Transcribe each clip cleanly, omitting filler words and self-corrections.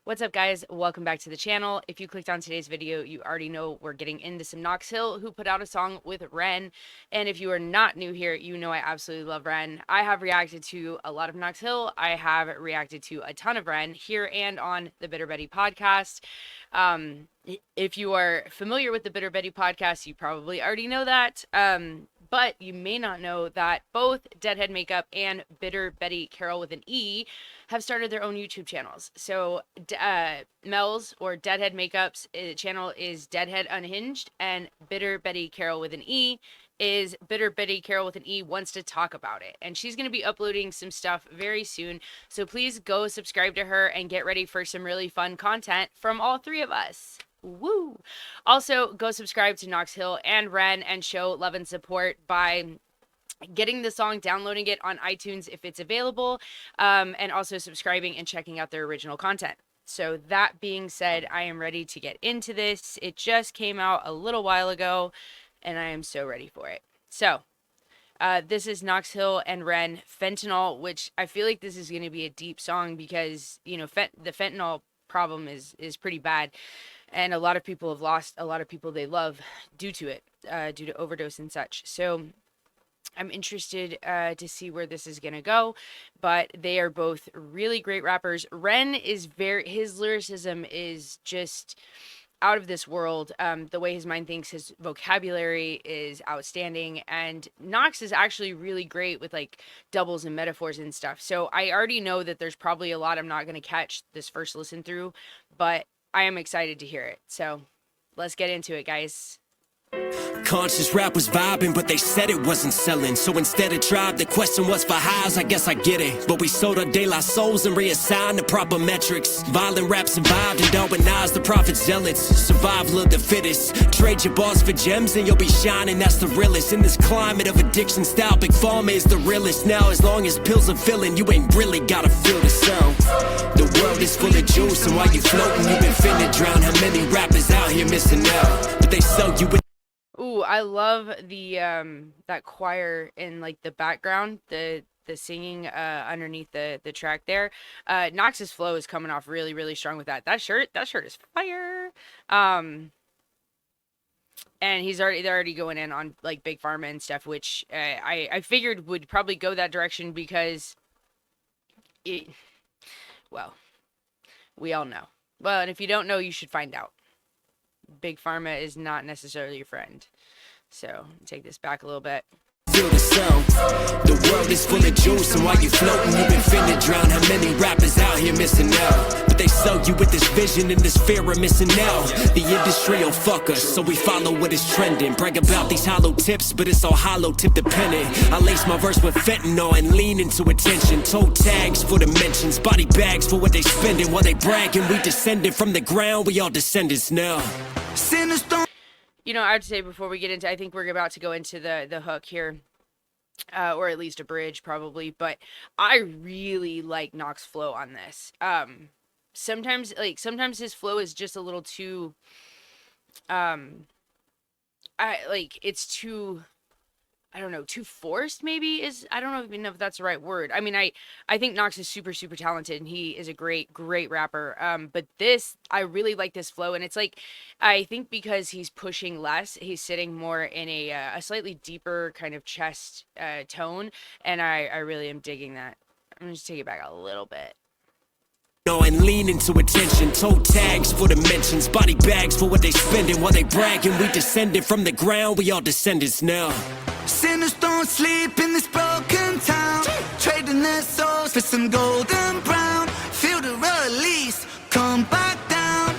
What's up, guys? Welcome back to the channel. If you clicked on today's video, you already know we're getting into some Knox, who put out a song with Ren. And if you are not new here, you know I absolutely love Ren. I have reacted to a lot of Knox. I have reacted to a ton of Ren here and on the Bitter Betty podcast. If you are familiar with the Bitter Betty podcast, you probably already know that. But you may not know that both Deadhead Makeup and Bitter Betty Carol with an E have started their own YouTube channels. So Mel's or Deadhead Makeup's channel is Deadhead Unhinged, and Bitter Betty Carol with an E is Bitter Betty Carol with an E wants to talk about it. And she's going to be uploading some stuff very soon. So please go subscribe to her and get ready for some really fun content from all three of us. Woo! Also, go subscribe to Knox and Ren and show love and support by getting the song, downloading it on iTunes if it's available, and also subscribing and checking out their original content. So that being said, I am ready to get into this. It just came out a little while ago, and I am so ready for it. So, this is Knox and Ren, Fentanyl, which I feel like this is going to be a deep song because, you know, the fentanyl problem is pretty bad. And a lot of people have lost a lot of people they love due to it, due to overdose and such. So I'm interested to see where this is going to go. But they are both really great rappers. Ren is his lyricism is just out of this world. The way his mind thinks, his vocabulary is outstanding. And Knox is actually really great with like doubles and metaphors and stuff. So I already know that there's probably a lot I'm not going to catch this first listen through, but I am excited to hear it. So let's get into it, guys. Conscious rap was vibing, but they said it wasn't selling. So instead of tribe, the question was for highs. I guess I get it. But we sold our de la souls and reassigned the proper metrics. Violent rap survived and Darwinized the prophet zealots. Survival of the fittest. Trade your bars for gems and you'll be shining. That's the realest. In this climate of addiction style, Big Pharma is the realest. Now as long as pills are filling, you ain't really gotta feel the sound. The world is full of juice, and while you floating, you been finna drown. How many rappers out here missing out? But they sell you with. Ooh, I love the that choir in like the background, the singing underneath the track there. Knox's flow is coming off really strong with that. That shirt is fire. And they're already going in on like Big Pharma and stuff, which I figured would probably go that direction because well, we all know. Well, and if you don't know, you should find out. Big Pharma is not necessarily your friend. So, take this back a little bit. Feel the sound. The world is full of juice, and while you floating, you been finna drown. How many rappers out here missing out? But they sell you with this vision and this fear of missing out. The industry will fuck us, so we follow what is trending. Brag about these hollow tips, but it's all hollow tip dependent. I lace my verse with fentanyl and lean into attention. Toe tags for the mentions, body bags for what they spending. While they bragging, we descended from the ground. We all descendants now. You know, I would say before we get into, I think we're about to go into the hook here, or at least a bridge probably, but I really like Knox flow on this. Sometimes his flow is just a little too, it's too, I don't know, too forced maybe I don't even know if that's the right word. I mean, I think Knox is super talented and he is a great rapper. But I really like this flow, and it's like, I think because he's pushing less, he's sitting more in a slightly deeper kind of chest tone, and I really am digging that. I'm gonna just take it back a little bit. And lean into attention. Toe tags for the mentions, body bags for what they spending. While they bragging, we descended from the ground. We all descendants now. Sinners don't sleep in this broken town, trading their souls for some golden brown. Feel the release, come back down.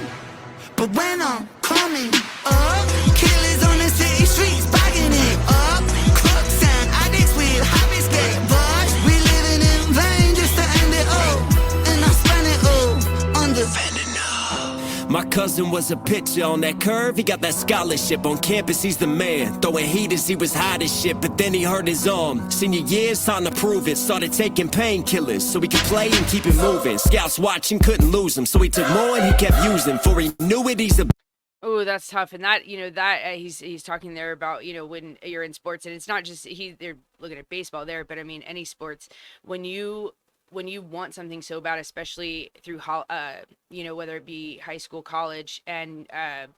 But when I'm coming up, killers on the city streets bagging it up. Crooks and addicts with habits get rushed. We living in vain just to end it all, and I spend it all on the Fentanyl. My cousin was a pitcher on that curve. He got that scholarship on campus. He's the man. Throwing heat as he was hot as shit, but then he hurt his arm. Senior year's time to prove it. Started taking painkillers so he could play and keep it moving. Scouts watching, couldn't lose him, so he took more and he kept using. For he knew it, he's a. Oh, that's tough. And that, you know, that he's talking there about, you know, when you're in sports, and it's not just they're looking at baseball there, but I mean any sports, when you when you want something so bad, especially through you know, whether it be high school, college, and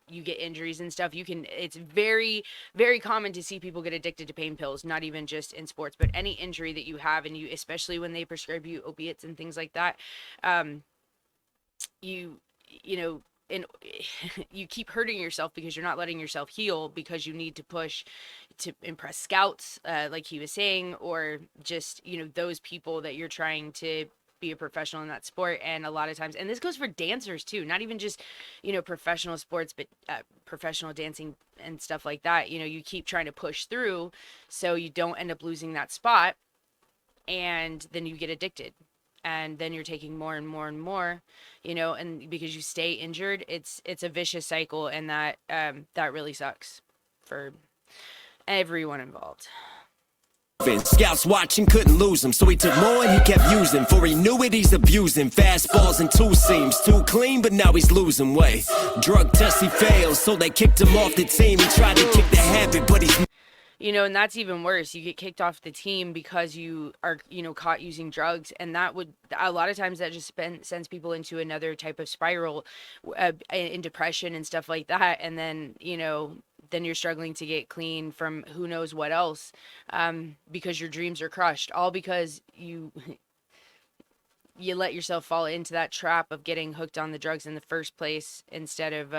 you get injuries and stuff, it's very, very common to see people get addicted to pain pills, not even just in sports, but any injury that you have, and you, especially when they prescribe you opiates and things like that, um, you know, and you keep hurting yourself because you're not letting yourself heal, because you need to push to impress scouts, like he was saying, or just, you know, those people that you're trying to be a professional in that sport. And a lot of times, and this goes for dancers too, not even just, you know, professional sports, but professional dancing and stuff like that. You know, you keep trying to push through so you don't end up losing that spot, and then you get addicted, and then you're taking more and more and more, you know, and because you stay injured, it's a vicious cycle, and that really sucks for everyone involved. Scouts watching couldn't lose him, so he took more and he kept using. For he knew it, he's abusing fastballs and two seams, too clean, but now he's losing weight. Drug test he failed, so they kicked him off the team. He tried to kick the habit, but he's, you know, and that's even worse. You get kicked off the team because you are, you know, caught using drugs, and that would, a lot of times that just sends people into another type of spiral, in depression and stuff like that. And then, you know, then you're struggling to get clean from who knows what else, because your dreams are crushed, all because you let yourself fall into that trap of getting hooked on the drugs in the first place, instead of,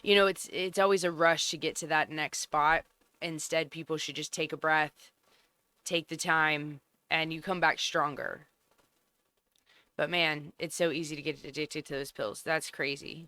you know, it's always a rush to get to that next spot. Instead, people should just take a breath, take the time, and you come back stronger. But man, it's so easy to get addicted to those pills. That's crazy.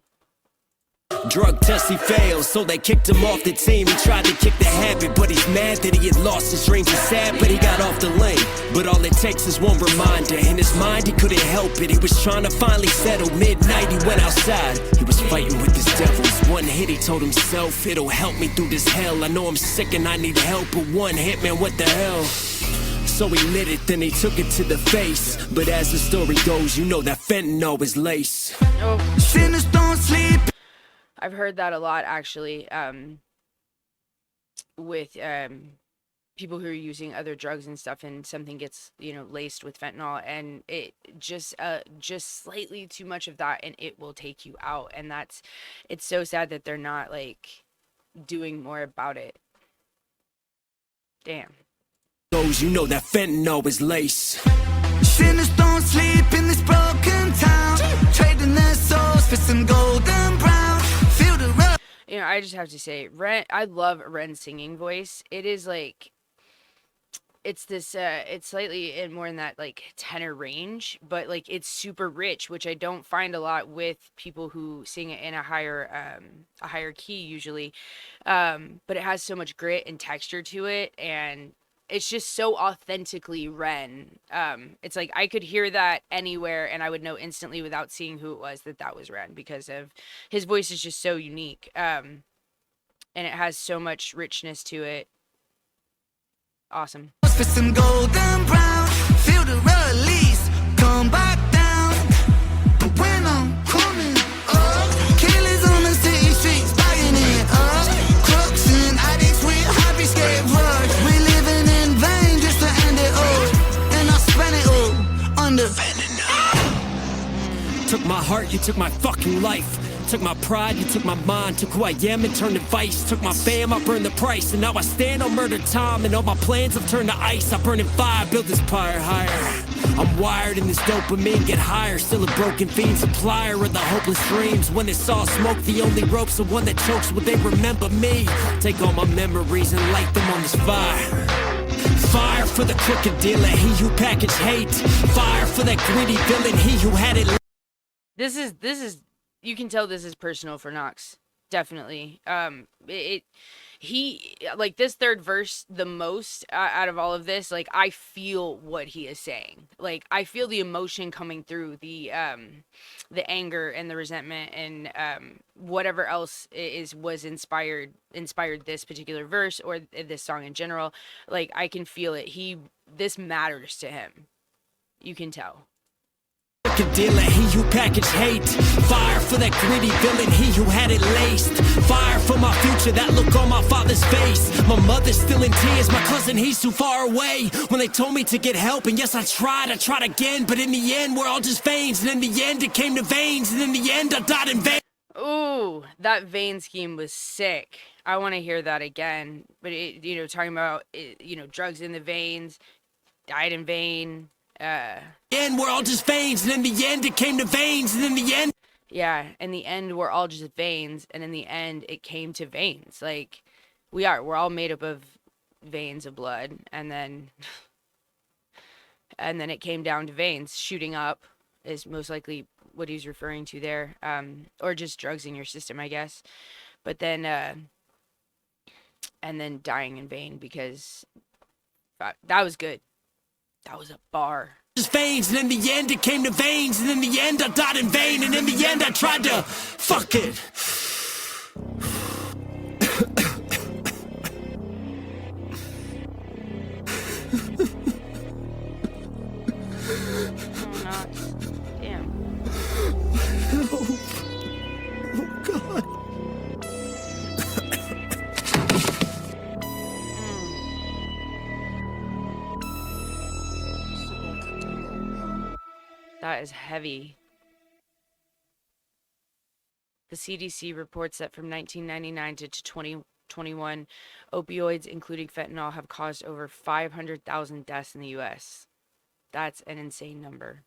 drug test he failed, so they kicked him off the team. He tried to kick the habit, but he's mad that he had lost his dreams. He's sad, but he got off the lane. But all it takes is one reminder. In his mind, he couldn't help it. He was trying to finally settle. Midnight, he went outside. He was fighting with his devils. One hit, he told himself, it'll help me through this hell. I know I'm sick and I need help, but one hit, man, what the hell? So he lit it, then he took it to the face. But as the story goes, you know that fentanyl is lace. Sinners don't sleep. I've heard that a lot, actually, with people who are using other drugs and stuff, and something gets, you know, laced with fentanyl, and it just slightly too much of that, and it will take you out. And it's so sad that they're not, like, doing more about it. Damn. You know that fentanyl is lace. Sinners don't sleep in this broken town, trading their souls for some golden brown. Feel the road. You know, I just have to say, I love Ren's singing voice. It is like, it's this, it's slightly in more in that, like, tenor range, but, like, it's super rich, which I don't find a lot with people who sing it in a higher key usually. But it has so much grit and texture to it, and it's just so authentically Ren. It's like I could hear that anywhere, and I would know instantly without seeing who it was that was Ren, because of his voice is just so unique, and it has so much richness to it. Awesome. For some golden brown, feel the release, come back down. But when I'm coming up, killers on the city streets, buying it up. Crooks and addicts with happy skate rush. We living in vain just to end it all, and I spent it all under fentanyl. Took my heart, you took my fucking life. Took my pride, you took my mind. Took who I am and turned to vice. Took my fam, I burned the price. And now I stand on murder time, and all my plans have turned to ice. I burn in fire, build this pyre higher. I'm wired in this dopamine, get higher. Still a broken fiend, supplier of the hopeless dreams. When it's all smoke, the only rope's the one that chokes. Will they remember me? Take all my memories and light them on this fire. Fire for the crooked dealer, he who packaged hate. Fire for that greedy villain, he who had it. This is you can tell this is personal for Knox. Definitely. He like this third verse the most out of all of this. Like, I feel what he is saying. Like, I feel the emotion coming through, the anger and the resentment, and whatever else was inspired this particular verse, or this song in general. Like, I can feel it. This matters to him. You can tell. dealer, he who packaged hate. Fire for that gritty villain, he who had it laced. Fire for my future, that look on my father's face. My mother's still in tears, my cousin, he's too far away. When they told me to get help, and yes, I tried again. But in the end, we're all just veins. And in the end, it came to veins. And in the end, I died in vain. Ooh, that vein scheme was sick. I want to hear that again. But, talking about, drugs in the veins, died in vain. And we're all just veins. And in the end, it came to veins. And in the end. Yeah, in the end, we're all just veins. And in the end, it came to veins. Like, we're all made up of veins of blood. And then it came down to veins. Shooting up is most likely what he's referring to there, or just drugs in your system, I guess. But then, and then dying in vain, because that was good. That was a bar. Just veins, and in the end, it came to veins, and in the end, I died in vain, and in the end, I tried to fuck it. Oh, Knox. Damn. Oh, God. That is heavy. The CDC reports that from 1999 to 2021, opioids, including fentanyl, have caused over 500,000 deaths in the U.S. That's an insane number.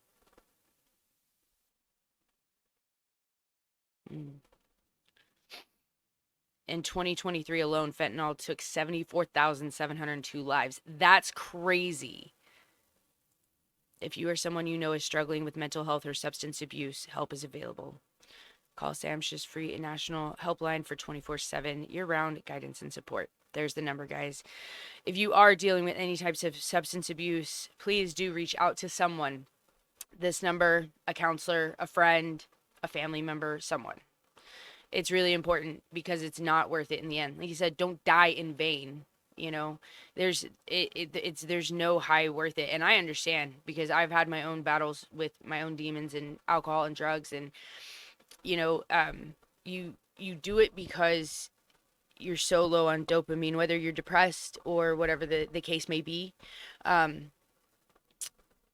In 2023 alone, fentanyl took 74,702 lives. That's crazy. If you or someone you know is struggling with mental health or substance abuse, help is available. Call SAMHSA's free and national helpline for 24/7 year-round guidance and support. There's the number, guys. If you are dealing with any types of substance abuse, please do reach out to someone. This number, a counselor, a friend, a family member, someone. It's really important because it's not worth it in the end. Like you said, don't die in vain. There's no high worth it. And I understand, because I've had my own battles with my own demons and alcohol and drugs. And, you do it because you're so low on dopamine, whether you're depressed or whatever the case may be. In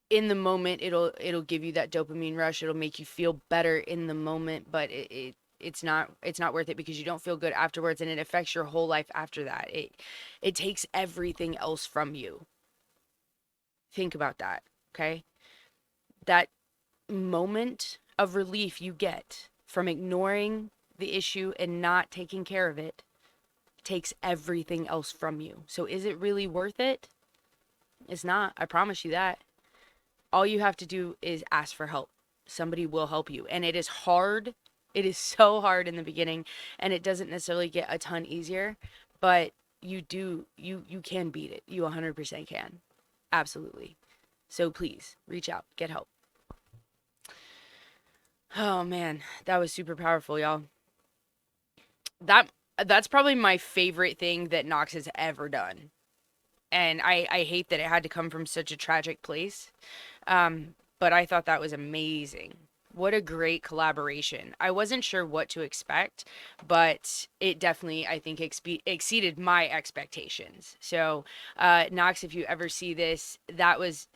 the moment, it'll give you that dopamine rush. It'll make you feel better in the moment, but it's not worth it, because you don't feel good afterwards, and it affects your whole life after that. It takes everything else from you. Think about that, okay? That moment of relief you get from ignoring the issue and not taking care of it takes everything else from you. So is it really worth it? It's not. I promise you that. All you have to do is ask for help. Somebody will help you. And it is hard. It is so hard in the beginning, and it doesn't necessarily get a ton easier, but you can beat it. You 100% can. Absolutely. So please reach out, get help. Oh man, that was super powerful, y'all. That's probably my favorite thing that Knox has ever done. And I hate that it had to come from such a tragic place. But I thought that was amazing. What a great collaboration. I wasn't sure what to expect, but it definitely, I think, exceeded my expectations. So, Knox, if you ever see this, that was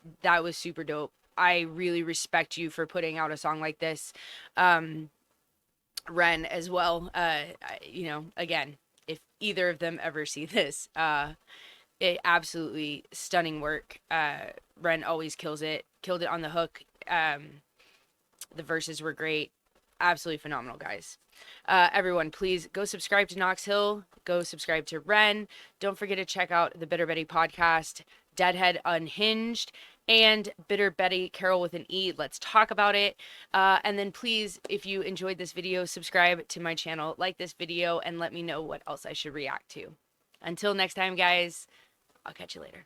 super dope. I really respect you for putting out a song like this. Ren as well. Again, if either of them ever see this, it absolutely stunning work. Ren always killed it on the hook. The verses were great. Absolutely phenomenal, guys. Everyone, please go subscribe to Knox Hill. Go subscribe to Ren. Don't forget to check out the Bitter Betty podcast, Deadhead Unhinged, and Bitter Betty, Carol with an E. Let's talk about it. And then please, if you enjoyed this video, subscribe to my channel, like this video, and let me know what else I should react to. Until next time, guys, I'll catch you later.